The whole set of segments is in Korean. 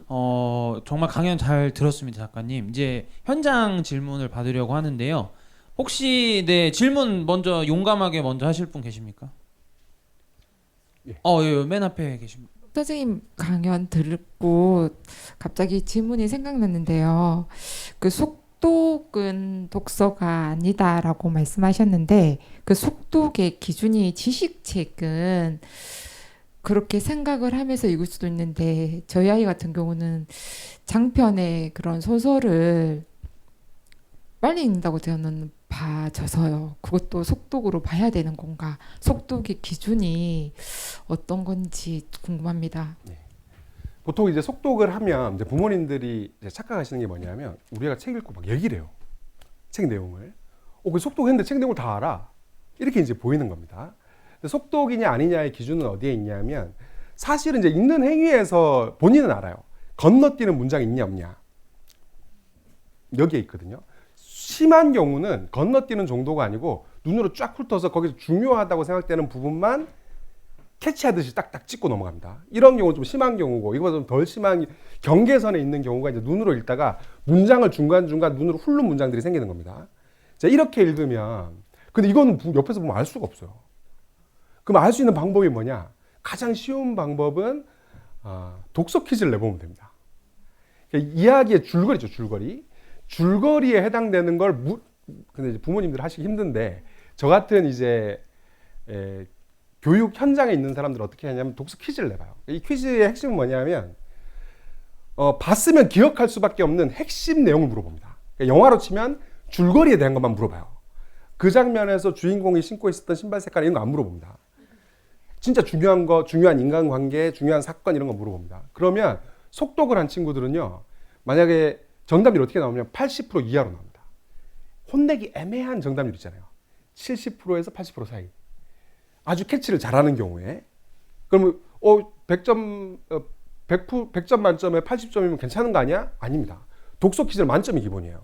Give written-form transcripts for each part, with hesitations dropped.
정말 강연 잘 들었습니다, 작가님. 이제 현장 질문을 받으려고 하는데요. 혹시 네, 질문 먼저 용감하게 먼저 하실 분 계십니까? 예. 예, 맨 앞에 계십니다. 선생님 강연 듣고 갑자기 질문이 생각났는데요. 그 속독은 독서가 아니다라고 말씀하셨는데 그 속독의 기준이 지식책은 그렇게 생각을 하면서 읽을 수도 있는데 저희 아이 같은 경우는 장편의 그런 소설을 빨리 읽는다고 저는 봐져서요. 그것도 속독으로 봐야 되는 건가? 속독의 기준이 어떤 건지 궁금합니다. 보통 이제 속독을 하면 이제 부모님들이 이제 착각하시는 게 뭐냐면 우리가 책 읽고 막 얘기를 해요. 책 내용을. 그 속독했는데 책 내용을 다 알아. 이렇게 이제 보이는 겁니다. 근데 속독이냐 아니냐의 기준은 어디에 있냐면 사실은 이제 읽는 행위에서 본인은 알아요. 건너뛰는 문장이 있냐 없냐. 여기에 있거든요. 심한 경우는 건너뛰는 정도가 아니고 눈으로 쫙 훑어서 거기서 중요하다고 생각되는 부분만 캐치하듯이 딱딱 찍고 넘어갑니다. 이런 경우는 좀 심한 경우고 이거보다 좀 덜 심한 경계선에 있는 경우가 이제 눈으로 읽다가 문장을 중간중간 눈으로 훑는 문장들이 생기는 겁니다. 자, 이렇게 읽으면 근데 이건 옆에서 보면 알 수가 없어요. 그럼 알 수 있는 방법이 뭐냐? 가장 쉬운 방법은 독서 퀴즈를 내보면 됩니다. 그러니까 이야기의 줄거리죠, 줄거리. 줄거리에 해당되는 걸 근데 이제 부모님들 하시기 힘든데 저 같은 이제 교육 현장에 있는 사람들은 어떻게 하냐면 독서 퀴즈를 내봐요. 이 퀴즈의 핵심은 뭐냐면 봤으면 기억할 수밖에 없는 핵심 내용을 물어봅니다. 그러니까 영화로 치면 줄거리에 대한 것만 물어봐요. 그 장면에서 주인공이 신고 있었던 신발 색깔 이런 거 안 물어봅니다. 진짜 중요한 거, 중요한 인간관계, 중요한 사건 이런 거 물어봅니다. 그러면 속독을 한 친구들은요. 만약에 정답률이 어떻게 나오냐면 80% 이하로 나옵니다. 혼내기 애매한 정답률 있잖아요. 70%에서 80% 사이. 아주 캐치를 잘하는 경우에 그러면 100점 100점 만점에 80점이면 괜찮은 거 아니야? 아닙니다. 독서 퀴즈는 만점이 기본이에요.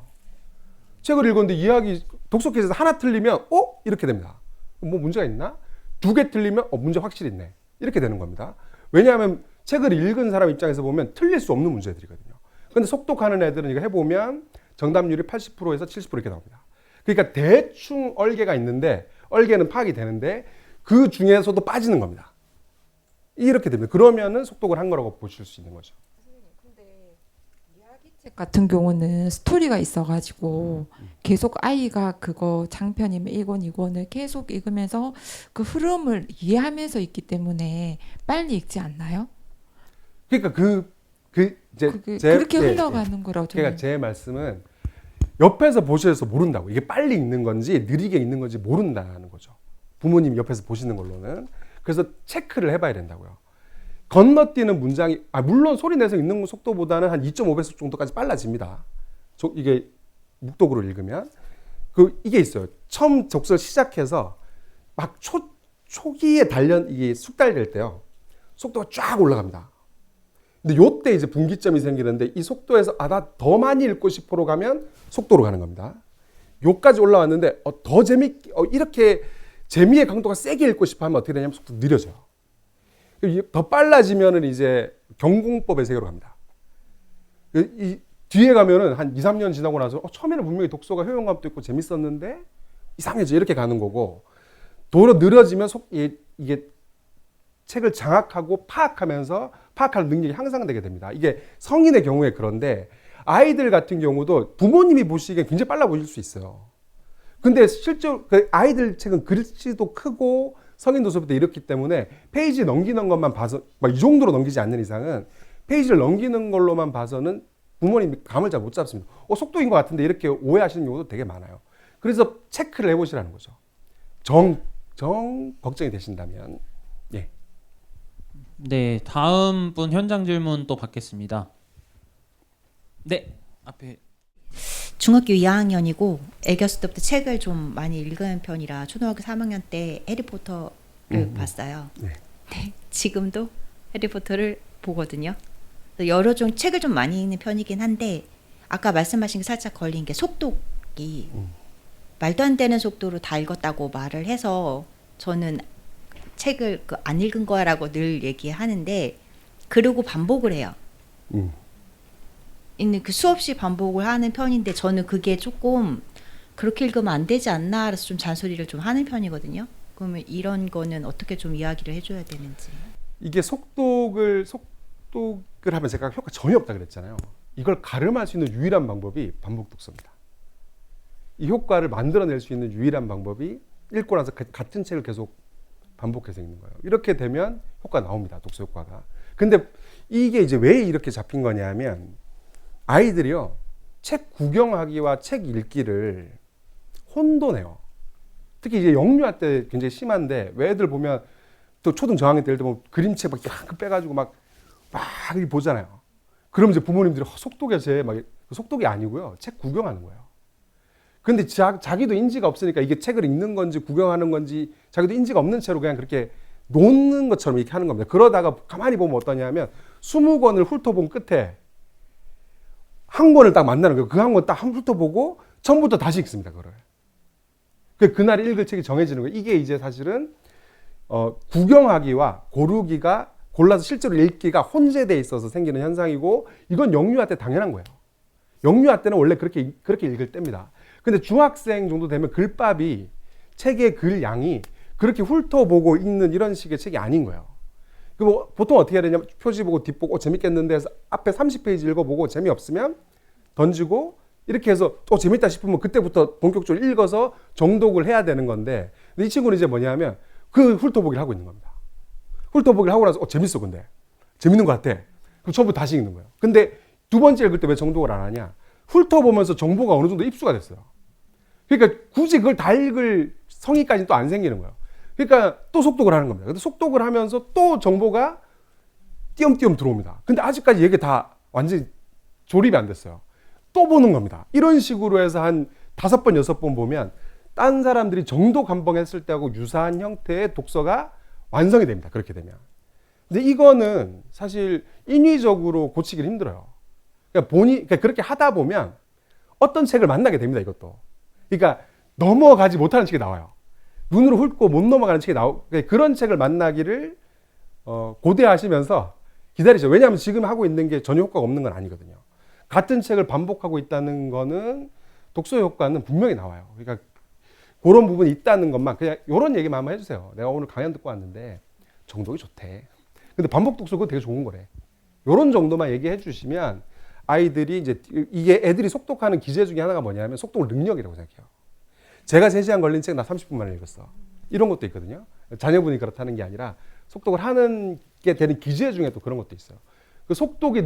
책을 읽었는데 이야기 독서 퀴즈에서 하나 틀리면 이렇게 됩니다. 뭐 문제가 있나? 두 개 틀리면 문제 확실히 있네. 이렇게 되는 겁니다. 왜냐하면 책을 읽은 사람 입장에서 보면 틀릴 수 없는 문제들이거든요. 근데 속독하는 애들은 이거 해보면 정답률이 80%에서 70% 이렇게 나옵니다. 그러니까 대충 얼개가 있는데 얼개는 파악이 되는데 그 중에서도 빠지는 겁니다. 이렇게 됩니다. 그러면은 속독을 한 거라고 보실 수 있는 거죠. 근데 이야기책 같은 경우는 스토리가 있어가지고 계속 아이가 그거 장편이면 1권, 2권을 계속 읽으면서 그 흐름을 이해하면서 읽기 때문에 빨리 읽지 않나요? 그러니까 이제 그렇게 흘러가는 거라고 저는. 그러니까 제 말씀은 옆에서 보셔서 모른다고. 이게 빨리 읽는 건지 느리게 읽는 건지 모른다는 거죠. 부모님 옆에서 보시는 걸로는. 그래서 체크를 해봐야 된다고요. 건너뛰는 문장이 물론 소리 내서 읽는 속도보다는 한 2.5배속 정도까지 빨라집니다. 이게 묵독으로 읽으면 이게 있어요. 처음 독서를 시작해서 막 초기에 이게 숙달될 때요. 속도가 쫙 올라갑니다. 근데 요때 이제 분기점이 생기는데 이 속도에서 나 더 많이 읽고 싶어로 가면 속도로 가는 겁니다. 요까지 올라왔는데 더 재밌게 이렇게 재미의 강도가 세게 읽고 싶어 하면 어떻게 되냐면 속도 느려져요. 더 빨라지면은 이제 경공법의 세계로 갑니다. 이 뒤에 가면은 한 2, 3년 지나고 나서 처음에는 분명히 독서가 효용감도 있고 재밌었는데 이상해져 이렇게 가는 거고 도로 늘어지면 이게 책을 장악하고 파악할 능력이 향상되게 됩니다. 이게 성인의 경우에 그런데 아이들 같은 경우도 부모님이 보시기엔 굉장히 빨라 보일 수 있어요. 근데 실제로 아이들 책은 글씨도 크고 성인 도서부터 이렇기 때문에 페이지 넘기는 것만 봐서 이 정도로 넘기지 않는 이상은 페이지를 넘기는 걸로만 봐서는 부모님이 감을 잘 못 잡습니다. 속도인 것 같은데 이렇게 오해하시는 경우도 되게 많아요. 그래서 체크를 해보시라는 거죠. 정 걱정이 되신다면. 예. 네, 다음 분 현장 질문 또 받겠습니다. 네, 앞에. 중학교 2학년이고 애겼을 때부터 책을 좀 많이 읽은 편이라 초등학교 3학년 때 해리포터를 봤어요. 네. 네, 지금도 해리포터를 보거든요. 여러 종 책을 좀 많이 읽는 편이긴 한데 아까 말씀하신 게 살짝 걸린 게 속독이 말도 안 되는 속도로 다 읽었다고 말을 해서 저는 책을 안 읽은 거라고 늘 얘기하는데 그러고 반복을 해요. 있는 그 수없이 반복을 하는 편인데 저는 그게 조금 그렇게 읽으면 안 되지 않나 그래서 좀 잔소리를 좀 하는 편이거든요. 그러면 이런 거는 어떻게 좀 이야기를 해줘야 되는지. 이게 속독을 하면 제가 효과 전혀 없다 그랬잖아요. 이걸 가름할 수 있는 유일한 방법이 반복 독서입니다. 이 효과를 만들어낼 수 있는 유일한 방법이 읽고 나서 같은 책을 계속 반복해서 읽는 거예요. 이렇게 되면 효과 나옵니다. 독서 효과가. 근데 이게 이제 왜 이렇게 잡힌 거냐면 아이들이요. 책 구경하기와 책 읽기를 혼돈해요. 특히 이제 영유아 때 굉장히 심한데 왜 애들 보면 또 초등 저학년 때 예를 들면 그림책 막 이렇게 빼가지고 막 보잖아요. 그럼 이제 부모님들이 속독이지 막 속독이 아니고요. 책 구경하는 거예요. 근데 자기도 인지가 없으니까 이게 책을 읽는 건지 구경하는 건지 자기도 인지가 없는 채로 그냥 그렇게 놓는 것처럼 이렇게 하는 겁니다. 그러다가 가만히 보면 어떠냐면 20권을 훑어본 끝에 한 권을 딱 만나는 거예요. 그 한 권 딱 훑어보고 처음부터 다시 읽습니다. 그걸. 그날 읽을 책이 정해지는 거예요. 이게 이제 사실은 구경하기와 고르기가 골라서 실제로 읽기가 혼재돼 있어서 생기는 현상이고 이건 영유아 때 당연한 거예요. 영유아 때는 원래 그렇게 읽을 때입니다. 근데 중학생 정도 되면 글밥이 책의 글 양이 그렇게 훑어보고 읽는 이런 식의 책이 아닌 거예요. 보통 어떻게 해야 되냐면 표지 보고 뒷보고 재밌겠는데 해서 앞에 30페이지 읽어보고 재미없으면 던지고 이렇게 해서 또 재밌다 싶으면 그때부터 본격적으로 읽어서 정독을 해야 되는 건데 근데 이 친구는 이제 뭐냐면 그 훑어보기를 하고 있는 겁니다. 훑어보기를 하고 나서 재밌어 근데 재밌는 것 같아. 그럼 처음부터 다시 읽는 거예요. 근데 두 번째 읽을 때 왜 정독을 안 하냐? 훑어보면서 정보가 어느 정도 입수가 됐어요. 그러니까 굳이 그걸 다 읽을 성의까지는 또 안 생기는 거예요. 그러니까 또 속독을 하는 겁니다. 근데 속독을 하면서 또 정보가 띄엄띄엄 들어옵니다. 근데 아직까지 이게 다 완전히 조립이 안 됐어요. 또 보는 겁니다. 이런 식으로 해서 한 5번, 6번 보면 딴 사람들이 정독 한 번 했을 때하고 유사한 형태의 독서가 완성이 됩니다. 그렇게 되면. 근데 이거는 사실 인위적으로 고치기 힘들어요. 그러니까 그렇게 하다 보면 어떤 책을 만나게 됩니다. 이것도. 그러니까 넘어가지 못하는 책이 나와요. 눈으로 훑고 못 넘어가는 책이 그런 책을 만나기를 고대하시면서 기다리죠. 왜냐하면 지금 하고 있는 게 전혀 효과가 없는 건 아니거든요. 같은 책을 반복하고 있다는 거는 독서 효과는 분명히 나와요. 그러니까 그런 부분이 있다는 것만 그냥 이런 얘기만 한번 해주세요. 내가 오늘 강연 듣고 왔는데 정독이 좋대. 근데 반복 독서 그거 되게 좋은 거래. 이런 정도만 얘기해 주시면 아이들이 이제 이게 애들이 속독하는 기제 중에 하나가 뭐냐면 속독 능력이라고 생각해요. 제가 3시간 걸린 책 나 30분 만에 읽었어. 이런 것도 있거든요. 자녀분이 그렇다는 게 아니라 속독을 하는 게 되는 기제 중에 또 그런 것도 있어요. 그 속독이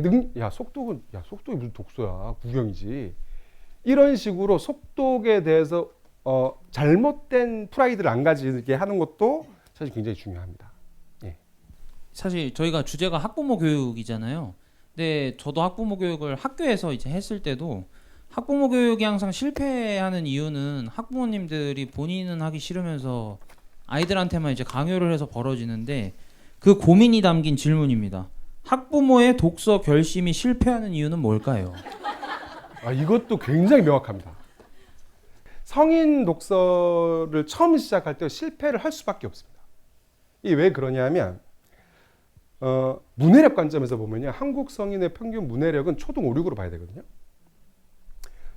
속독이 무슨 독서야. 구경이지. 이런 식으로 속독에 대해서 잘못된 프라이드를 안 가지게 하는 것도 사실 굉장히 중요합니다. 예. 사실 저희가 주제가 학부모 교육이잖아요. 근데 저도 학부모 교육을 학교에서 이제 했을 때도 학부모 교육이 항상 실패하는 이유는 학부모님들이 본인은 하기 싫으면서 아이들한테만 이제 강요를 해서 벌어지는데 그 고민이 담긴 질문입니다. 학부모의 독서 결심이 실패하는 이유는 뭘까요? 이것도 굉장히 명확합니다. 성인 독서를 처음 시작할 때 실패를 할 수밖에 없습니다. 이게 왜 그러냐면 문해력 관점에서 보면요. 한국 성인의 평균 문해력은 초등 5, 6으로 봐야 되거든요.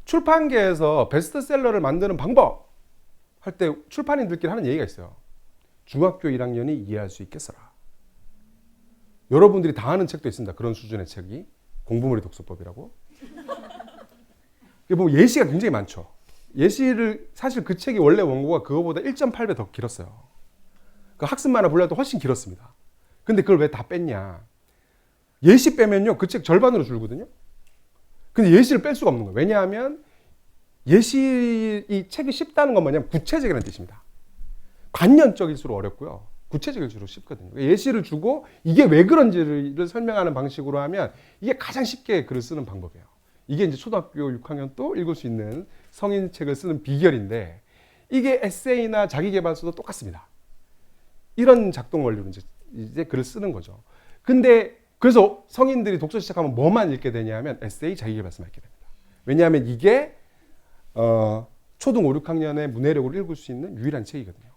출판계에서 베스트셀러를 만드는 방법 할 때 출판인들끼리 하는 얘기가 있어요. 중학교 1학년이 이해할 수 있게 써라. 여러분들이 다 아는 책도 있습니다. 그런 수준의 책이 공부머리 독서법이라고. 보면 예시가 굉장히 많죠. 예시를 사실 그 책이 원래 원고가 그거보다 1.8배 더 길었어요. 그 학습 만화 분량도 훨씬 길었습니다. 근데 그걸 왜 다 뺐냐? 예시 빼면요 그 책 절반으로 줄거든요. 근데 예시를 뺄 수가 없는 거예요. 왜냐하면 이 책이 쉽다는 건 뭐냐면 구체적이라는 뜻입니다. 관념적일수록 어렵고요. 구체적일수록 쉽거든요. 예시를 주고 이게 왜 그런지를 설명하는 방식으로 하면 이게 가장 쉽게 글을 쓰는 방법이에요. 이게 이제 초등학교 6학년 또 읽을 수 있는 성인 책을 쓰는 비결인데 이게 에세이나 자기계발서도 똑같습니다. 이런 작동 원리로 이제 글을 쓰는 거죠. 근데 그래서 성인들이 독서 시작하면 뭐만 읽게 되냐면 에세이, 자기계발서만 읽게 됩니다. 왜냐하면 이게 초등 5, 6학년의 문해력을 읽을 수 있는 유일한 책이거든요.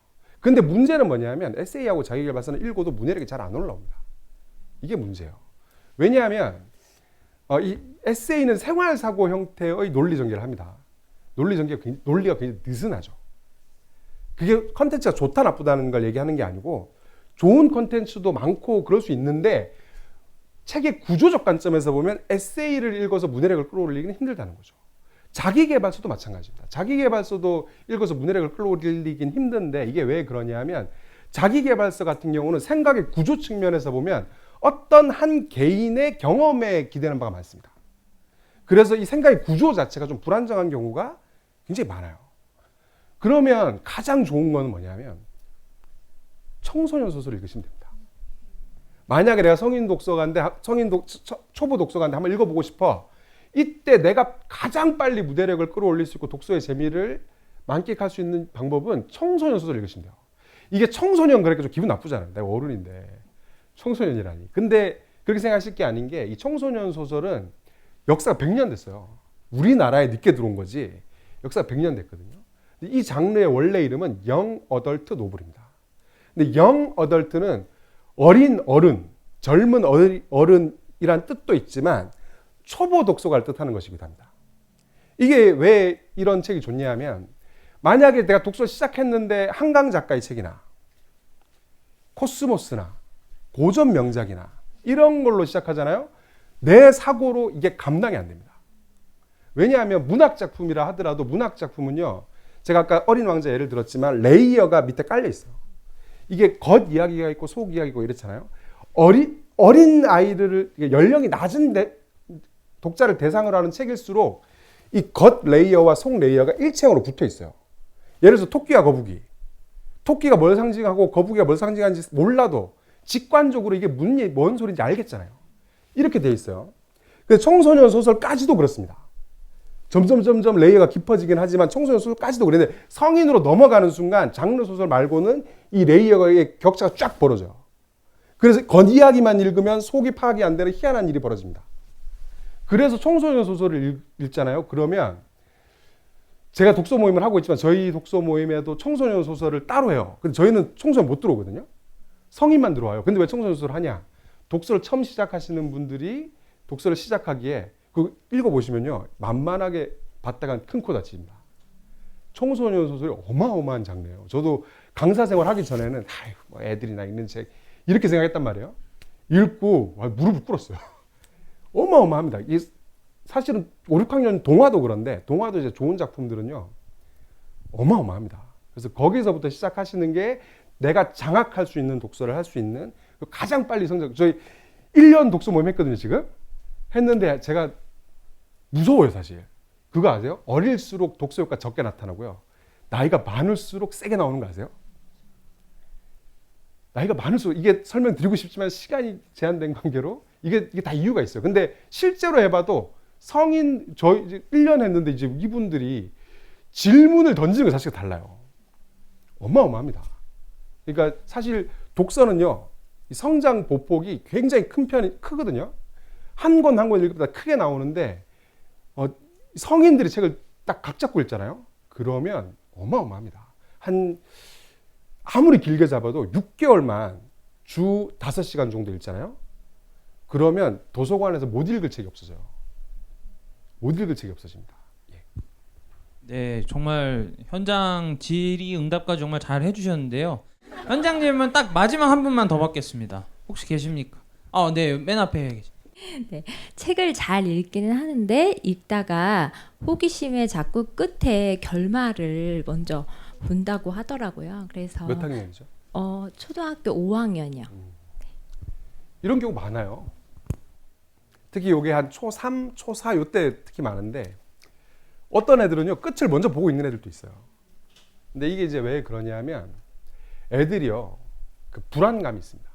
근데 문제는 뭐냐면 에세이하고 자기계발서는 읽어도 문해력이 잘 안 올라옵니다. 이게 문제예요. 왜냐하면 에세이는 생활 사고 형태의 논리 전개를 합니다. 논리가 굉장히 느슨하죠. 그게 컨텐츠가 좋다 나쁘다는 걸 얘기하는 게 아니고 좋은 컨텐츠도 많고 그럴 수 있는데 책의 구조적 관점에서 보면 에세이를 읽어서 문해력을 끌어올리기는 힘들다는 거죠. 자기계발서도 마찬가지입니다. 자기계발서도 읽어서 문해력을 끌어올리긴 힘든데 이게 왜 그러냐 하면 자기계발서 같은 경우는 생각의 구조 측면에서 보면 어떤 한 개인의 경험에 기대는 바가 많습니다. 그래서 이 생각의 구조 자체가 좀 불안정한 경우가 굉장히 많아요. 그러면 가장 좋은 건 뭐냐면 청소년 소설을 읽으시면 됩니다. 만약에 내가 초보 독서가인데 한번 읽어보고 싶어. 이때 내가 가장 빨리 무대력을 끌어올릴 수 있고 독서의 재미를 만끽할 수 있는 방법은 청소년 소설을 읽으시면 돼요. 이게 청소년 그러니까 좀 기분 나쁘잖아요. 내가 어른인데 청소년이라니. 근데 그렇게 생각하실 게 아닌 게 이 청소년 소설은 역사가 100년 됐어요. 우리나라에 늦게 들어온 거지 역사가 100년 됐거든요. 이 장르의 원래 이름은 영 어덜트 노블입니다. 근데 영 어덜트는 어린 어른, 젊은 어른이란 뜻도 있지만 초보 독서가를 뜻하는 것이기도 합니다. 이게 왜 이런 책이 좋냐 하면 만약에 내가 독서 시작했는데 한강 작가의 책이나 코스모스나 고전 명작이나 이런 걸로 시작하잖아요. 내 사고로 이게 감당이 안 됩니다. 왜냐하면 문학 작품이라 하더라도 문학 작품은요. 제가 아까 어린 왕자 예를 들었지만 레이어가 밑에 깔려 있어요. 이게 겉 이야기가 있고 속 이야기가 있고 이렇잖아요. 어린 아이들을 연령이 낮은 독자를 대상으로 하는 책일수록 이 겉 레이어와 속 레이어가 일체형으로 붙어 있어요. 예를 들어서 토끼와 거북이. 토끼가 뭘 상징하고 거북이가 뭘 상징하는지 몰라도 직관적으로 이게 뭔 소리인지 알겠잖아요. 이렇게 돼 있어요. 그래서 청소년 소설까지도 그렇습니다. 점점 레이어가 깊어지긴 하지만 청소년 소설까지도 그런데 성인으로 넘어가는 순간 장르 소설 말고는 이 레이어의 격차가 쫙 벌어져요. 그래서 겉이야기만 읽으면 속이 파악이 안 되는 희한한 일이 벌어집니다. 그래서 청소년 소설을 읽잖아요. 그러면 제가 독서 모임을 하고 있지만 저희 독서 모임에도 청소년 소설을 따로 해요. 근데 저희는 청소년 못 들어오거든요. 성인만 들어와요. 근데 왜 청소년 소설을 하냐? 독서를 처음 시작하시는 분들이 독서를 시작하기에 그 읽어보시면요. 만만하게 봤다간 큰 코 다칩니다. 청소년 소설이 어마어마한 장르예요. 저도 강사 생활 하기 전에는 뭐 애들이나 읽는 책 이렇게 생각했단 말이에요. 읽고 무릎을 꿇었어요. 어마어마합니다. 이 사실은 5, 6학년 동화도 그런데 동화도 이제 좋은 작품들은요. 어마어마합니다. 그래서 거기서부터 시작하시는 게 내가 장악할 수 있는 독서를 할 수 있는 가장 빨리 성장. 저희 1년 독서 모임 했거든요, 지금. 했는데 제가 무서워요, 사실. 그거 아세요? 어릴수록 독서 효과 적게 나타나고요. 나이가 많을수록 세게 나오는 거 아세요? 나이가 많을수록 이게 설명드리고 싶지만 시간이 제한된 관계로 이게 다 이유가 있어요. 근데 실제로 해봐도 성인 저희 이제 1년 했는데 이제 이분들이 질문을 던지는 게 사실 달라요. 어마어마합니다. 그러니까 사실 독서는요. 성장 보폭이 굉장히 크거든요. 한 권 한 권 읽을 때마다 크게 나오는데 성인들이 책을 딱 각 잡고 읽잖아요. 그러면 어마어마합니다. 아무리 길게 잡아도 6개월만 주 5시간 정도 읽잖아요. 그러면 도서관에서 못 읽을 책이 없어져요. 못 읽을 책이 없어집니다. 예. 네, 정말 현장 질의응답까지 정말 잘 해주셨는데요. 현장님은 딱 마지막 한 분만 더 받겠습니다. 혹시 계십니까? 네, 맨 앞에 계십니다. 네, 책을 잘 읽기는 하는데 읽다가 호기심에 자꾸 끝에 결말을 먼저 본다고 하더라고요. 그래서 몇 학년이죠? 초등학교 5학년이요. 이런 경우 많아요. 특히 이게 한 초3, 초4 이때 특히 많은데 어떤 애들은요 끝을 먼저 보고 있는 애들도 있어요. 근데 이게 이제 왜 그러냐면 애들이요 그 불안감이 있습니다.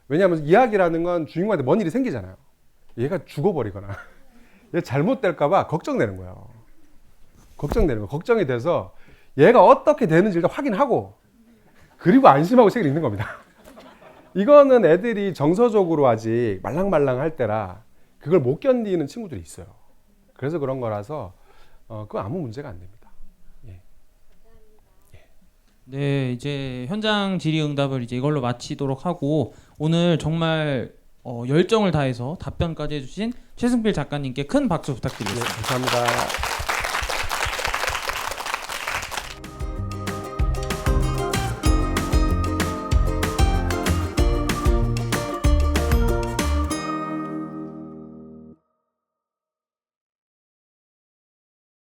왜냐하면 이야기라는 건 주인공한테 뭔 일이 생기잖아요. 얘가 죽어버리거나 얘 잘못될까봐 걱정되는 거예요. 걱정이 돼서 얘가 어떻게 되는지 일단 확인하고 그리고 안심하고 책을 읽는 겁니다. 이거는 애들이 정서적으로 아직 말랑말랑할 때라 그걸 못 견디는 친구들이 있어요. 그래서 그런 거라서 그거 아무 문제가 안 됩니다. 예. 네, 이제 현장 질의응답을 이제 이걸로 마치도록 하고 오늘 정말 열정을 다해서 답변까지 해주신 최승필 작가님께 큰 박수 부탁드리겠습니다. 감사합니다.